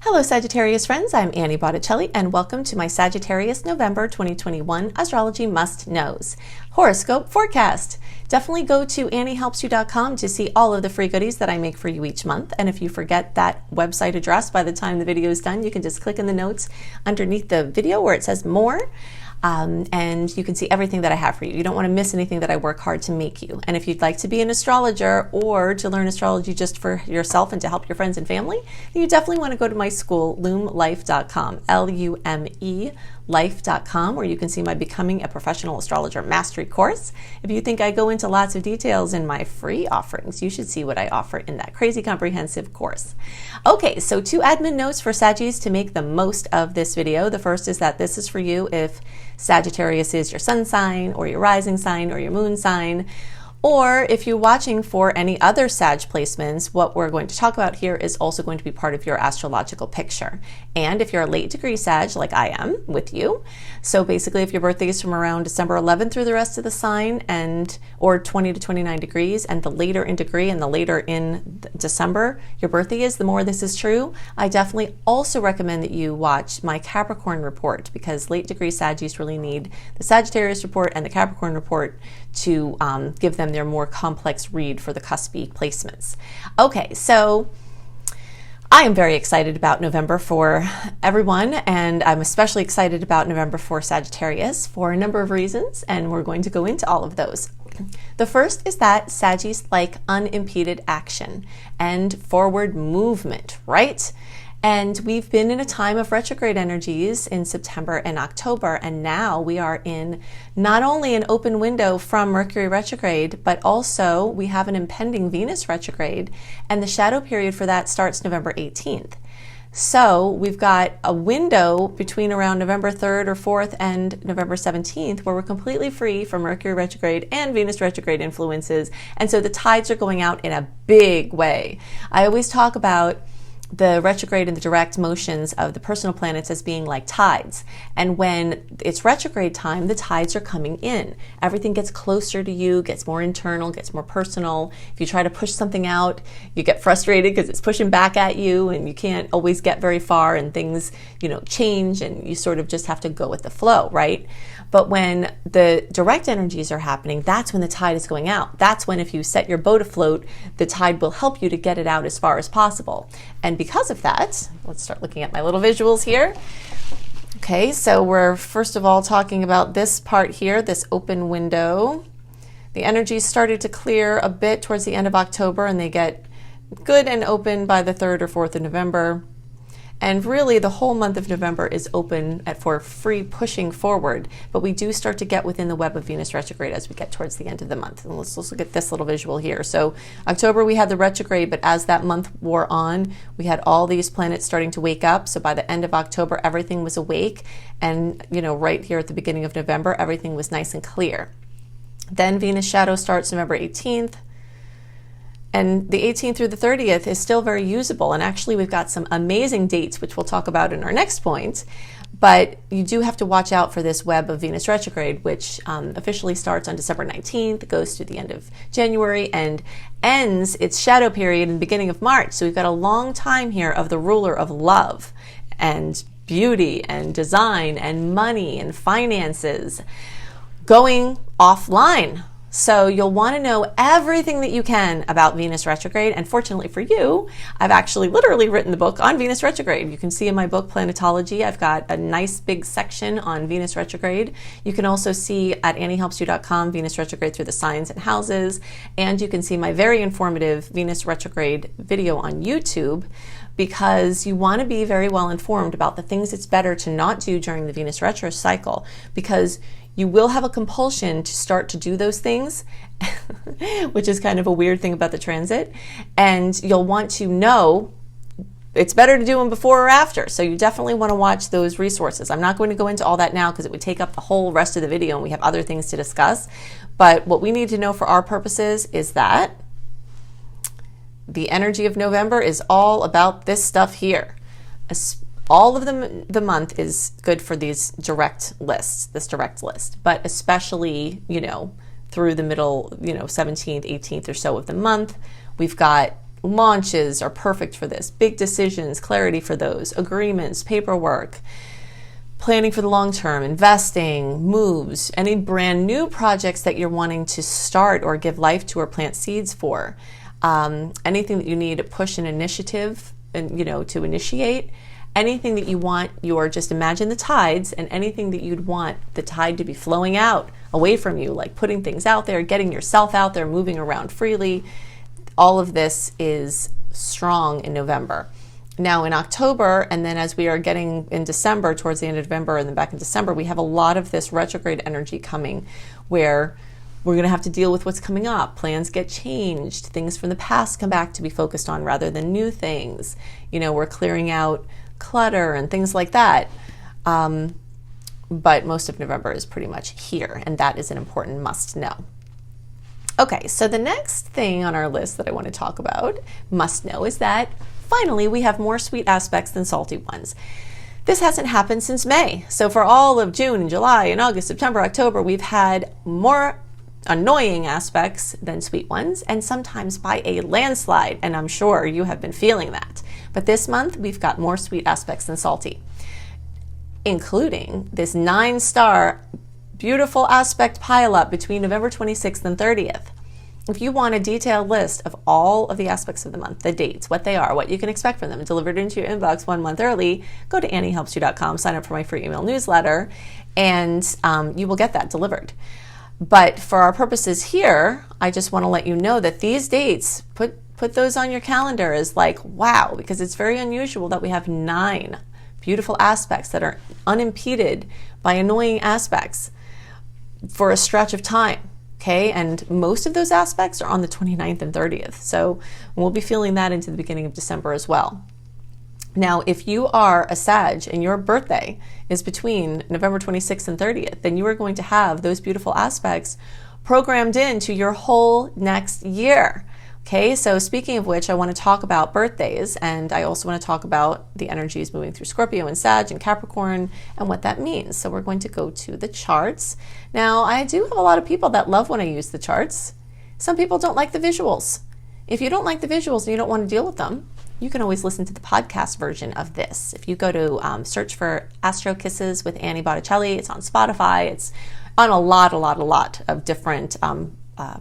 Hello Sagittarius friends, I'm Annie Botticelli and welcome to my Sagittarius November 2021 Astrology Must Knows Horoscope Forecast. Definitely go to anniehelpsyou.com to see all of the free goodies that I make for you each month. And if you forget that website address by the time the video is done, you can just click in the notes underneath the video where it says more. And you can see everything that I have for you. You don't want to miss anything that I work hard to make you. And if you'd like to be an astrologer or to learn astrology just for yourself and to help your friends and family, then you definitely want to go to my school, lumelife.com, L-U-M-E life.com, where you can see my Becoming a Professional Astrologer Mastery Course. If you think I go into lots of details in my free offerings, you should see what I offer in that crazy comprehensive course. Okay, so 2 admin notes for Saggies to make the most of this video. The first is that this is for you if Sagittarius is your sun sign or your rising sign or your moon sign. Or if you're watching for any other Sag placements, what we're going to talk about here is also going to be part of your astrological picture. And if you're a late degree Sag, like I am with you, so basically if your birthday is from around December 11th through the rest of the sign, or 20 to 29 degrees, and the later in degree and the later in December your birthday is, the more this is true, I definitely also recommend that you watch my Capricorn report, because late degree Saggies really need the Sagittarius report and the Capricorn report to give them their more complex read for the cuspy placements. Okay, so I am very excited about November for everyone, and I'm especially excited about November for Sagittarius for a number of reasons, and we're going to go into all of those. The first is that Saggies like unimpeded action and forward movement, right? And we've been in a time of retrograde energies in September and October, and now we are in not only an open window from Mercury retrograde, but also we have an impending Venus retrograde, and the shadow period for that starts November 18th. So we've got a window between around November 3rd or 4th and November 17th where we're completely free from Mercury retrograde and Venus retrograde influences, and so the tides are going out in a big way. I always talk about the retrograde and the direct motions of the personal planets as being like tides. And when it's retrograde time, the tides are coming in. Everything gets closer to you, gets more internal, gets more personal. If you try to push something out, you get frustrated because it's pushing back at you and you can't always get very far, and things, change, and you sort of just have to go with the flow, right? But when the direct energies are happening, that's when the tide is going out. That's when, if you set your boat afloat, the tide will help you to get it out as far as possible. And because of that, let's start looking at my little visuals here. Okay, so we're first of all talking about this part here, this open window. The energies started to clear a bit towards the end of October, and they get good and open by the 3rd or 4th of November. And really the whole month of November is open for free pushing forward, but we do start to get within the web of Venus retrograde as we get towards the end of the month. And let's look at this little visual here. So October we had the retrograde, but as that month wore on, we had all these planets starting to wake up. So by the end of October, everything was awake, and right here at the beginning of November, everything was nice and clear. Then Venus shadow starts November 18th. And the 18th through the 30th is still very usable. And actually, we've got some amazing dates, which we'll talk about in our next point. But you do have to watch out for this web of Venus retrograde, which officially starts on December 19th, goes to the end of January, and ends its shadow period in the beginning of March. So we've got a long time here of the ruler of love and beauty and design and money and finances going offline. So you'll want to know everything that you can about Venus retrograde. And fortunately for you, I've actually literally written the book on Venus retrograde. You can see in my book, Planetology, I've got a nice big section on Venus retrograde. You can also see at anniehelpsyou.com Venus retrograde through the signs and houses. And you can see my very informative Venus retrograde video on YouTube, because you want to be very well informed about the things it's better to not do during the Venus retro cycle, because you will have a compulsion to start to do those things, which is kind of a weird thing about the transit, and you'll want to know it's better to do them before or after. So you definitely want to watch those resources. I'm not going to go into all that now because it would take up the whole rest of the video and we have other things to discuss. But what we need to know for our purposes is that the energy of November is all about this stuff here. All of the month is good for these direct lists, this direct list, but especially, through the middle, 17th, 18th or so of the month, we've got launches are perfect for this. Big decisions, clarity for those, agreements, paperwork, planning for the long term, investing, moves, any brand new projects that you're wanting to start or give life to or plant seeds for, anything that you need to push an initiative and, to initiate, anything that you want just imagine the tides, and anything that you'd want the tide to be flowing out away from you, like putting things out there, getting yourself out there, moving around freely. All of this is strong in November. Now in October, and then as we are getting in December, towards the end of November and then back in December, we have a lot of this retrograde energy coming where we're going to have to deal with what's coming up. Plans get changed. Things from the past come back to be focused on rather than new things. We're clearing out clutter and things like that. But most of November is pretty much here, and that is an important must know. Okay, so the next thing on our list that I want to talk about, must know, is that finally we have more sweet aspects than salty ones. This hasn't happened since May. So for all of June and July and August, September, October, we've had more annoying aspects than sweet ones, and sometimes by a landslide, and I'm sure you have been feeling that. But this month, we've got more sweet aspects than salty, including this 9-star beautiful aspect pileup between November 26th and 30th. If you want a detailed list of all of the aspects of the month, the dates, what they are, what you can expect from them, delivered into your inbox 1 month early, go to anniehelpsyou.com, sign up for my free email newsletter, and you will get that delivered. But for our purposes here, I just want to let you know that these dates, put those on your calendar as like, wow, because it's very unusual that we have 9 beautiful aspects that are unimpeded by annoying aspects for a stretch of time. Okay, and most of those aspects are on the 29th and 30th. So we'll be feeling that into the beginning of December as well. Now, if you are a Sag and your birthday is between November 26th and 30th, then you are going to have those beautiful aspects programmed into your whole next year. Okay, so speaking of which, I want to talk about birthdays, and I also want to talk about the energies moving through Scorpio and Sag and Capricorn and what that means. So we're going to go to the charts. Now, I do have a lot of people that love when I use the charts. Some people don't like the visuals. If you don't like the visuals and you don't want to deal with them, you can always listen to the podcast version of this. If you go to search for Astro Kisses with Annie Botticelli, it's on Spotify, it's on a lot of different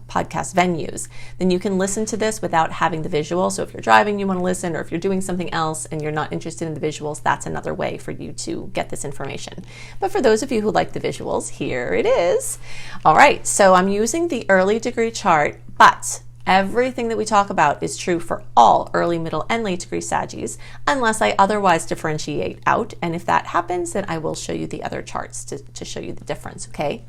podcast venues, then you can listen to this without having the visual. So if you're driving, you want to listen, or if you're doing something else and you're not interested in the visuals, that's another way for you to get this information. But for those of you who like the visuals, here it is. All right, so I'm using the early degree chart, but everything that we talk about is true for all early, middle, and late degree Saggies, unless I otherwise differentiate out. And if that happens, then I will show you the other charts to show you the difference, okay?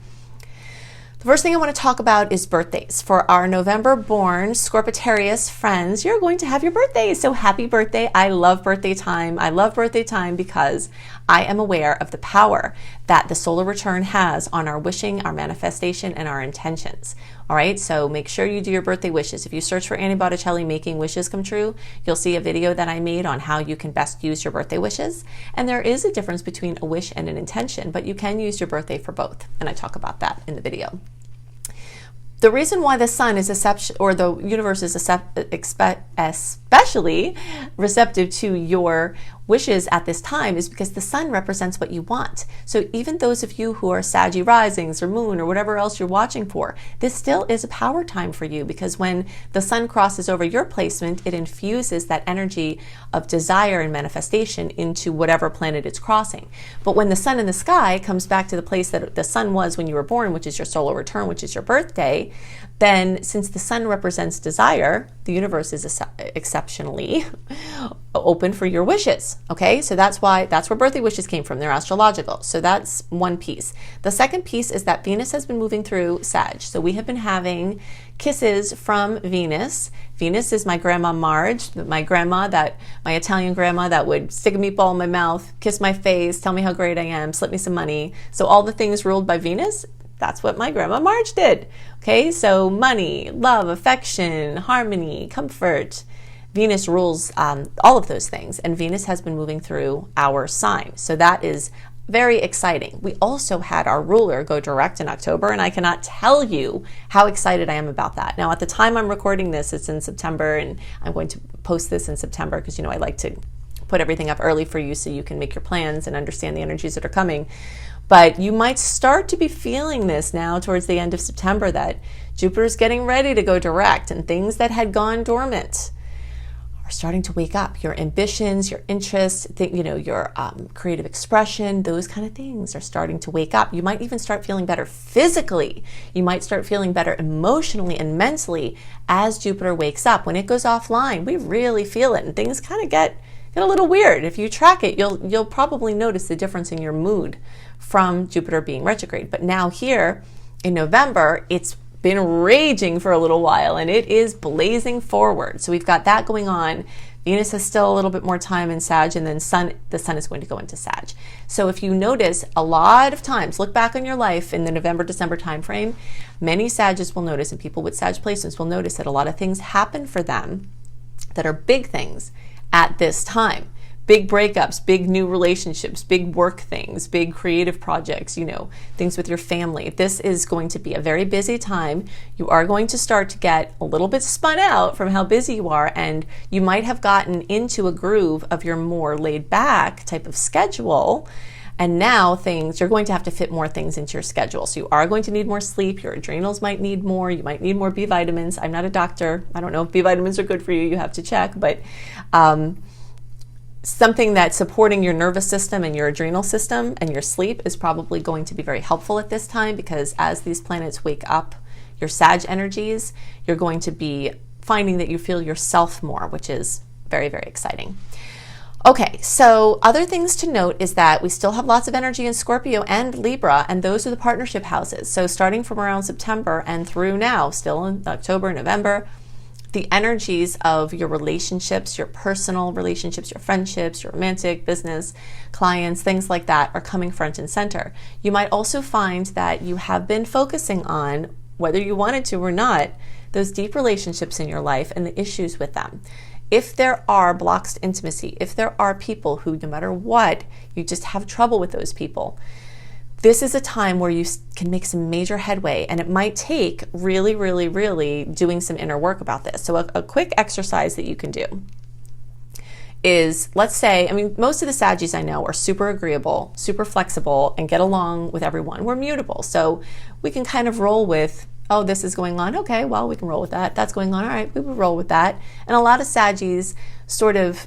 The first thing I want to talk about is birthdays. For our November born Scorpitarius friends, you're going to have your birthday. So happy birthday. I love birthday time. I love birthday time because I am aware of the power that the solar return has on our wishing, our manifestation, and our intentions. All right, so make sure you do your birthday wishes. If you search for Annie Botticelli making wishes come true, you'll see a video that I made on how you can best use your birthday wishes. And there is a difference between a wish and an intention, but you can use your birthday for both. And I talk about that in the video. The reason why the sun is the universe is especially receptive to your wishes at this time is because the sun represents what you want. So even those of you who are Saggy risings or moon or whatever else you're watching for, this still is a power time for you, because when the sun crosses over your placement, it infuses that energy of desire and manifestation into whatever planet it's crossing. But when the sun in the sky comes back to the place that the sun was when you were born, which is your solar return, which is your birthday, then since the sun represents desire, the universe is exceptionally open for your wishes. Okay, so that's where birthday wishes came from. They're astrological. So that's one piece. The second piece is that Venus has been moving through Sag. So we have been having kisses from Venus. Venus is my grandma Marge, my Italian grandma that would stick a meatball in my mouth, kiss my face, tell me how great I am, slip me some money. So all the things ruled by Venus, that's what my grandma Marge did. Okay, so money, love, affection, harmony, comfort. Venus rules all of those things, and Venus has been moving through our sign. So that is very exciting. We also had our ruler go direct in October, and I cannot tell you how excited I am about that. Now, at the time I'm recording this, it's in September, and I'm going to post this in September because, I like to put everything up early for you so you can make your plans and understand the energies that are coming. But you might start to be feeling this now towards the end of September, that Jupiter's getting ready to go direct, and things that had gone dormant are starting to wake up. Your ambitions, your interests, your creative expression, those kind of things are starting to wake up. You might even start feeling better physically. You might start feeling better emotionally and mentally as Jupiter wakes up. When it goes offline, we really feel it, and things kind of get a little weird. If you track it, you'll probably notice the difference in your mood from Jupiter being retrograde. But now here in November, it's been raging for a little while, and it is blazing forward. So we've got that going on. Venus has still a little bit more time in Sag, and then the sun is going to go into Sag. So if you notice, a lot of times, look back on your life in the November-December timeframe, many Sages will notice, and people with Sag placements will notice, that a lot of things happen for them that are big things at this time. Big breakups, big new relationships, big work things, big creative projects, things with your family. This is going to be a very busy time. You are going to start to get a little bit spun out from how busy you are, and you might have gotten into a groove of your more laid back type of schedule. And now you're going to have to fit more things into your schedule. So you are going to need more sleep. Your adrenals might need more. You might need more B vitamins. I'm not a doctor. I don't know if B vitamins are good for you. You have to check. But something that's supporting your nervous system and your adrenal system and your sleep is probably going to be very helpful at this time, because as these planets wake up your Sag energies, you're going to be finding that you feel yourself more, which is very, very exciting. Okay, so other things to note is that we still have lots of energy in Scorpio and Libra, and those are the partnership houses. So starting from around September and through now, still in October, November, the energies of your relationships, your personal relationships, your friendships, your romantic, business, clients, things like that are coming front and center. You might also find that you have been focusing on, whether you wanted to or not, those deep relationships in your life and the issues with them. If there are blocks to intimacy, if there are people who, no matter what, you just have trouble with those people, this is a time where you can make some major headway, and it might take really, really, really doing some inner work about this. So a quick exercise that you can do is, let's say, most of the Saggies I know are super agreeable, super flexible, and get along with everyone. We're mutable, so we can kind of roll with, oh, this is going on. Okay, well, we can roll with that. That's going on. All right, we will roll with that. And a lot of Saggies sort of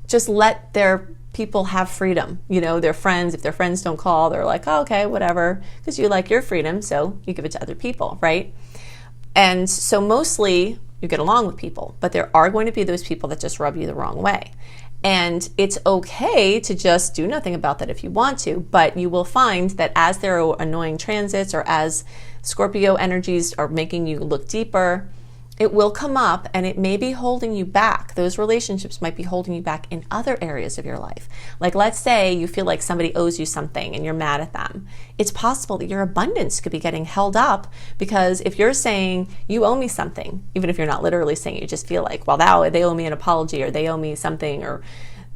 just let their people have freedom. Their friends, if their friends don't call, they're like, oh, okay, whatever, because you like your freedom, so you give it to other people, right? And so mostly you get along with people, but there are going to be those people that just rub you the wrong way. And it's okay to just do nothing about that if you want to, but you will find that as there are annoying transits, or as Scorpio energies are making you look deeper, it will come up, and it may be holding you back. Those relationships might be holding you back in other areas of your life. Like, let's say you feel like somebody owes you something and you're mad at them. It's possible that your abundance could be getting held up, because if you're saying you owe me something, even if you're not literally saying, you just feel like, well, they owe me an apology, or they owe me something, or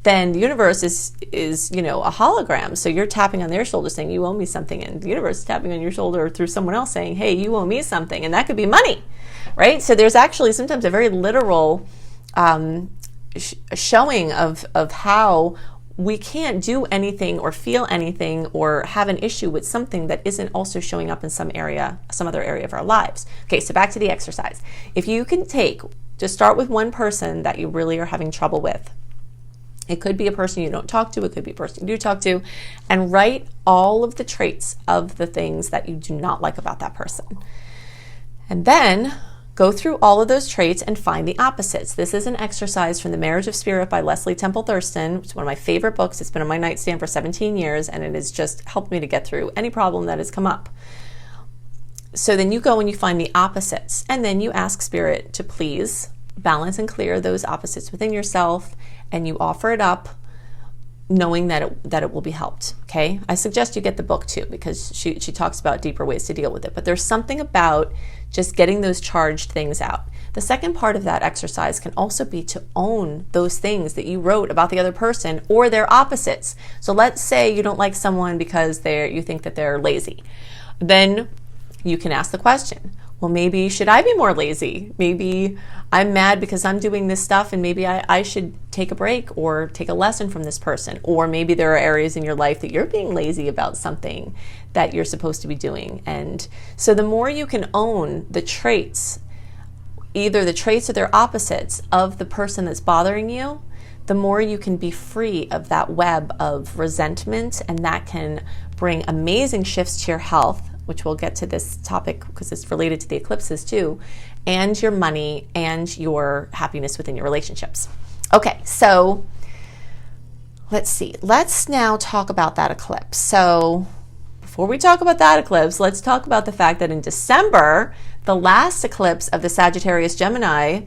then the universe is a hologram. So you're tapping on their shoulder saying you owe me something, and the universe is tapping on your shoulder through someone else saying, hey, you owe me something, and that could be money. Right? So there's actually sometimes a very literal showing of how we can't do anything or feel anything or have an issue with something that isn't also showing up in some other area of our lives. Okay, so back to the exercise. If you can just start with one person that you really are having trouble with. It could be a person you don't talk to, it could be a person you do talk to, and write all of the traits of the things that you do not like about that person. And then go through all of those traits and find the opposites. This is an exercise from The Marriage of Spirit by Leslie Temple Thurston. It's one of my favorite books. It's been on my nightstand for 17 years, and it has just helped me to get through any problem that has come up. So then you go and you find the opposites, and then you ask Spirit to please balance and clear those opposites within yourself, and you offer it up, knowing that it will be helped. Okay, I suggest you get the book too, because she talks about deeper ways to deal with it. But there's something about just getting those charged things out. The second part of that exercise can also be to own those things that you wrote about the other person or their opposites. So let's say you don't like someone because you think that they're lazy. Then you can ask the question, well, maybe should I be more lazy? Maybe I'm mad because I'm doing this stuff and maybe I should take a break or take a lesson from this person. Or maybe there are areas in your life that you're being lazy about something that you're supposed to be doing. And so the more you can own the traits, either the traits or their opposites of the person that's bothering you, the more you can be free of that web of resentment, and that can bring amazing shifts to your health, which we'll get to this topic because it's related to the eclipses too, and your money and your happiness within your relationships. Okay, so let's see. Let's now talk about that eclipse. So before we talk about that eclipse, let's talk about the fact that in December, the last eclipse of the Sagittarius Gemini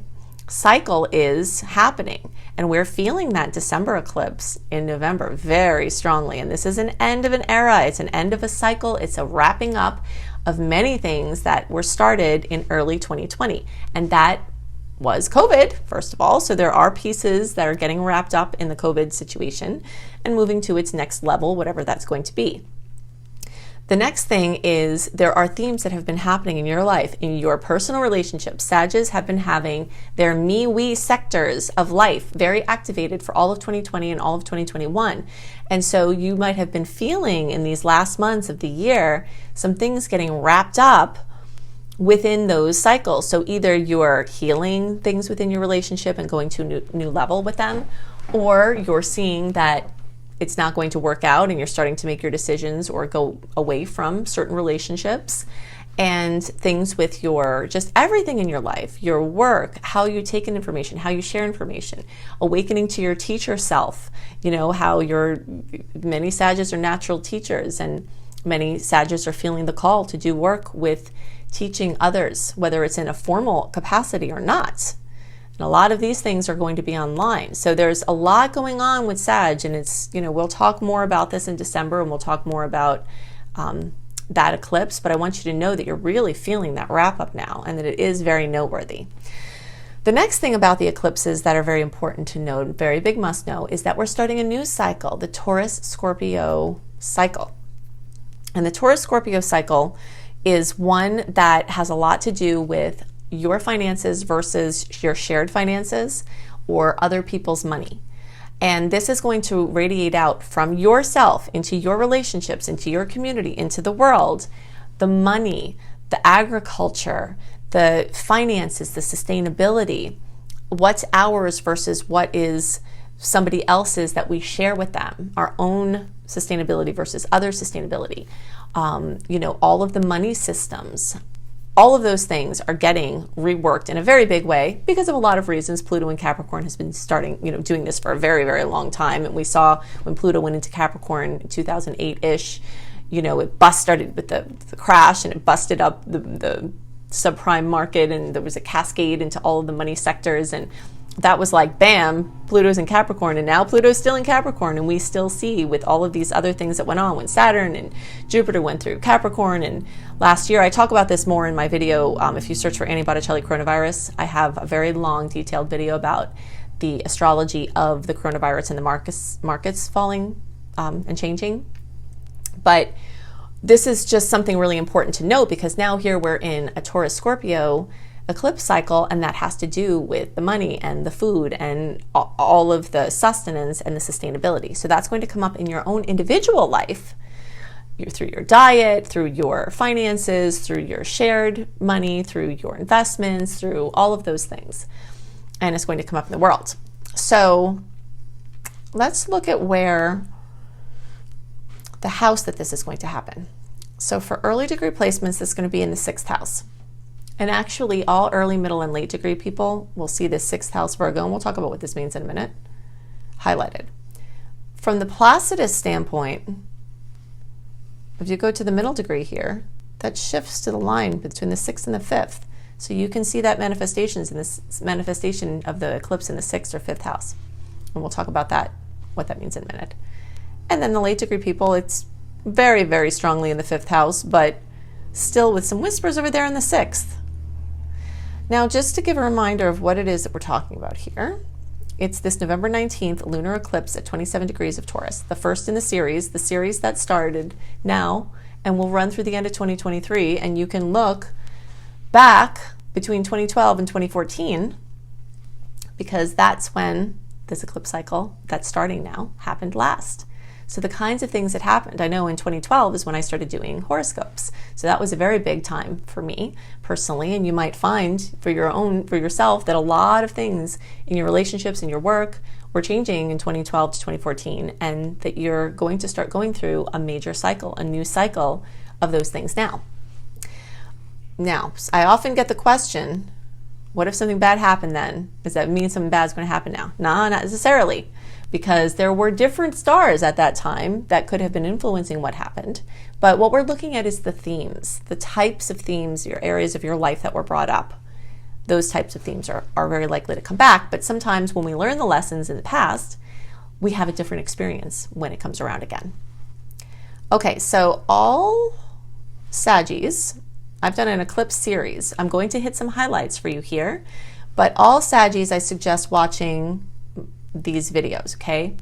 cycle is happening. And we're feeling that December eclipse in November very strongly. And this is an end of an era. It's an end of a cycle. It's a wrapping up of many things that were started in early 2020. And that was COVID, first of all. So there are pieces that are getting wrapped up in the COVID situation and moving to its next level, whatever that's going to be. The next thing is there are themes that have been happening in your life, in your personal relationships. Sages have been having their me-we sectors of life very activated for all of 2020 and all of 2021. And so you might have been feeling in these last months of the year some things getting wrapped up within those cycles. So either you're healing things within your relationship and going to a new level with them, or you're seeing that it's not going to work out and you're starting to make your decisions or go away from certain relationships, and things with your, just everything in your life, your work, how you take in information, how you share information, awakening to your teacher self, how many Sages are natural teachers, and many Sages are feeling the call to do work with teaching others, whether it's in a formal capacity or not. And a lot of these things are going to be online. So there's a lot going on with Sag, and it's, we'll talk more about this in December, and we'll talk more about that eclipse, but I want you to know that you're really feeling that wrap up now, and that it is very noteworthy. The next thing about the eclipses that are very important to know, very big must know, is that we're starting a new cycle, the Taurus-Scorpio cycle. And the Taurus-Scorpio cycle is one that has a lot to do with your finances versus your shared finances or other people's money. And this is going to radiate out from yourself into your relationships, into your community, into the world, the money, the agriculture, the finances, the sustainability, what's ours versus what is somebody else's that we share with them, our own sustainability versus other sustainability, all of the money systems. All of those things are getting reworked in a very big way because of a lot of reasons. Pluto in Capricorn has been doing this for a very, very long time. And we saw when Pluto went into Capricorn in 2008-ish, it started with the crash, and it busted up the subprime market, and there was a cascade into all of the money sectors. And that was like, bam, Pluto's in Capricorn, and now Pluto's still in Capricorn, and we still see with all of these other things that went on when Saturn and Jupiter went through Capricorn. And last year, I talk about this more in my video. If you search for Annie Botticelli coronavirus, I have a very long, detailed video about the astrology of the coronavirus and the markets falling and changing. But this is just something really important to note, because now here we're in a Taurus-Scorpio eclipse cycle, and that has to do with the money and the food and all of the sustenance and the sustainability. So that's going to come up in your own individual life, through your diet, through your finances, through your shared money, through your investments, through all of those things. And it's going to come up in the world. So let's look at where the house that this is going to happen. So for early degree placements, this is going to be in the 6th house. And actually, all early, middle, and late degree people will see this 6th house Virgo, and we'll talk about what this means in a minute, highlighted. From the Placidus standpoint, if you go to the middle degree here, that shifts to the line between the 6th and the 5th. So you can see that manifestations in this manifestation of the eclipse in the 6th or 5th house. And we'll talk about that, what that means in a minute. And then the late degree people, it's very, very strongly in the 5th house, but still with some whispers over there in the 6th. Now, just to give a reminder of what it is that we're talking about here, it's this November 19th lunar eclipse at 27 degrees of Taurus, the first in the series that started now and will run through the end of 2023. And you can look back between 2012 and 2014 because that's when this eclipse cycle that's starting now happened last. So the kinds of things that happened, I know in 2012 is when I started doing horoscopes. So that was a very big time for me personally. And you might find for yourself that a lot of things in your relationships and your work were changing in 2012 to 2014, and that you're going to start going through a major cycle, a new cycle of those things now. Now, I often get the question, what if something bad happened then? Does that mean something bad is going to happen now? No, not necessarily. Because there were different stars at that time that could have been influencing what happened. But what we're looking at is the themes, the types of themes, your areas of your life that were brought up. Those types of themes are very likely to come back. But sometimes when we learn the lessons in the past, we have a different experience when it comes around again. Okay, so all Saggies, I've done an eclipse series. I'm going to hit some highlights for you here. But all Saggies, I suggest watching these videos, okay?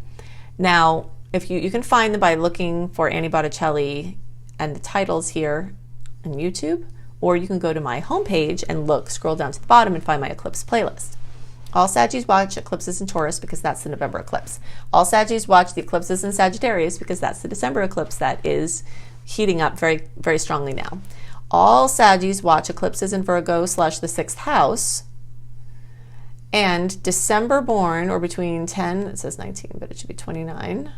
Now, if you can find them by looking for Annie Botticelli and the titles here on YouTube, or you can go to my homepage and scroll down to the bottom and find my eclipse playlist. All Saggies watch eclipses in Taurus because that's the November eclipse. All Saggies watch the eclipses in Sagittarius because that's the December eclipse that is heating up very, very strongly now. All Saggies watch eclipses in Virgo / the 6th house. And December born, or between 10, it says 19, but it should be 29,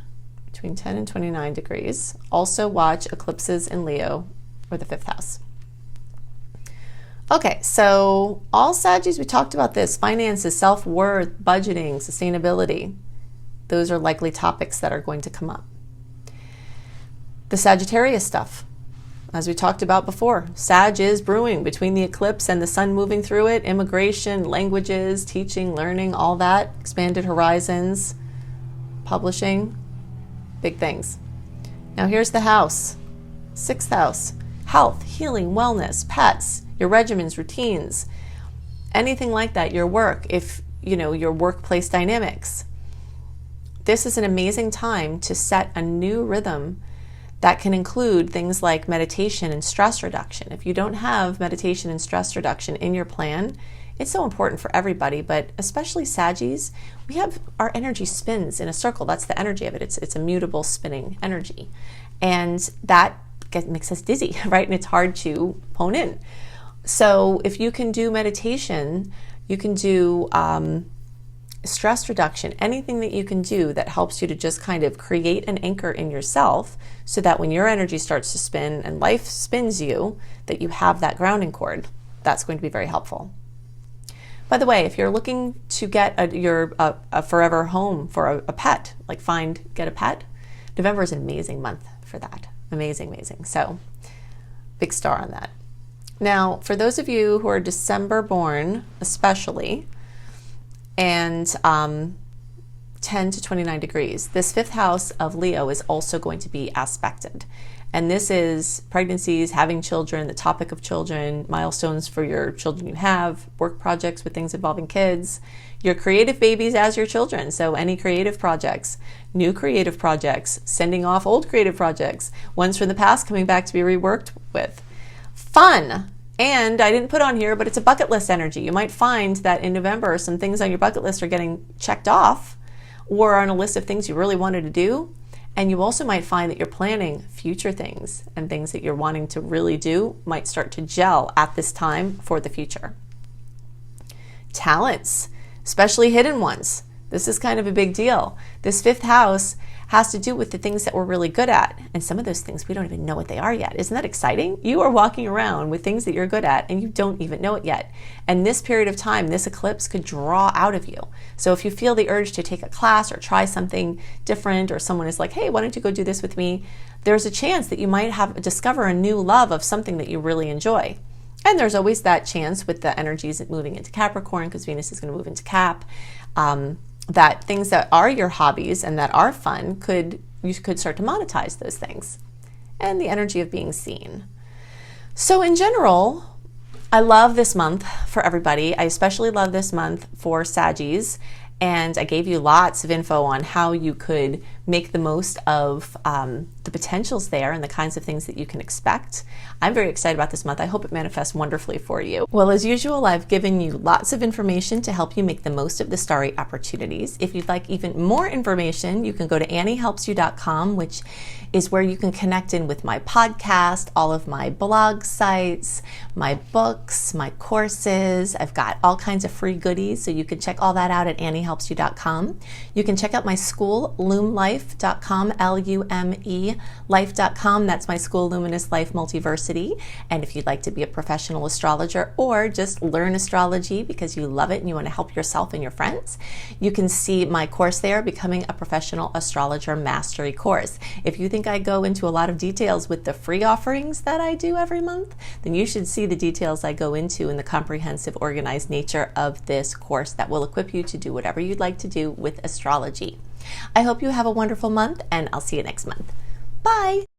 between 10 and 29 degrees, also watch eclipses in Leo or the 5th house. Okay, so all Saggies, we talked about this, finances, self-worth, budgeting, sustainability. Those are likely topics that are going to come up. The Sagittarius stuff. As we talked about before, Sag is brewing between the eclipse and the sun moving through it. Immigration, languages, teaching, learning, all that. Expanded horizons, publishing, big things. Now here's the house, 6th house. Health, healing, wellness, pets, your regimens, routines, anything like that, your work, your workplace dynamics. This is an amazing time to set a new rhythm that can include things like meditation and stress reduction. If you don't have meditation and stress reduction in your plan, it's so important for everybody, but especially Saggies, we have our energy spins in a circle. That's the energy of it. It's a mutable spinning energy. And that makes us dizzy, right? And it's hard to hone in. So if you can do meditation, you can do stress reduction, anything that you can do that helps you to just kind of create an anchor in yourself so that when your energy starts to spin and life spins you, that you have that grounding cord. That's going to be very helpful. By the way, if you're looking to get a forever home for a pet, like get a pet, November is an amazing month for that. Amazing. So big star on that. Now, for those of you who are December born, especially, and 10 to 29 degrees. This 5th house of Leo is also going to be aspected. And this is pregnancies, having children, the topic of children, milestones for your children you have, work projects with things involving kids, your creative babies as your children. So any creative projects, new creative projects, sending off old creative projects, ones from the past coming back to be reworked with. Fun. And I didn't put on here, but it's a bucket list energy. You might find that in November, some things on your bucket list are getting checked off or on a list of things you really wanted to do. And you also might find that you're planning future things, and things that you're wanting to really do might start to gel at this time for the future. Talents, especially hidden ones. This is kind of a big deal. This 5th house has to do with the things that we're really good at. And some of those things, we don't even know what they are yet. Isn't that exciting? You are walking around with things that you're good at and you don't even know it yet. And this period of time, this eclipse could draw out of you. So if you feel the urge to take a class or try something different, or someone is like, hey, why don't you go do this with me? There's a chance that you might discover a new love of something that you really enjoy. And there's always that chance with the energies moving into Capricorn, because Venus is going to move into Cap, that things that are your hobbies and that are fun, you could start to monetize those things. And the energy of being seen. So in general, I love this month for everybody. I especially love this month for Saggies. And I gave you lots of info on how you could make the most of the potentials there and the kinds of things that you can expect. I'm very excited about this month. I hope it manifests wonderfully for you. Well, as usual, I've given you lots of information to help you make the most of the starry opportunities. If you'd like even more information, you can go to anniehelpsyou.com, which is where you can connect in with my podcast, all of my blog sites, my books, my courses. I've got all kinds of free goodies, so you can check all that out at anniehelpsyou.com. You can check out my school, lumelife.com, L-U-M-E, life.com. That's my school, Luminous Life Multiversity. And if you'd like to be a professional astrologer or just learn astrology because you love it and you want to help yourself and your friends, you can see my course there, Becoming a Professional Astrologer Mastery Course. If you think I go into a lot of details with the free offerings that I do every month, then you should see the details I go into in the comprehensive, organized nature of this course that will equip you to do whatever you'd like to do with astrology. I hope you have a wonderful month, and I'll see you next month. Bye!